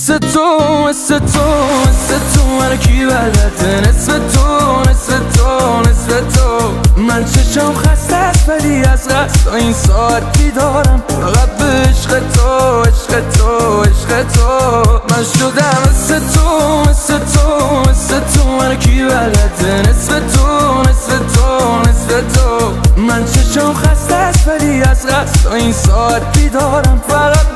مثل تو مثل تو مثل تو من کی بلده نصف تو نصف تو نصف تو من چشم خسته است ولی از قصد این ساعت بیدارم فقط به عشق تو عشق تو عشق تو من شدم مثل تو مثل تو مثل تو من کی بلده نصف تو نصف تو نصف تو من چشم خسته است ولی از قصد این ساعت بیدارم فقط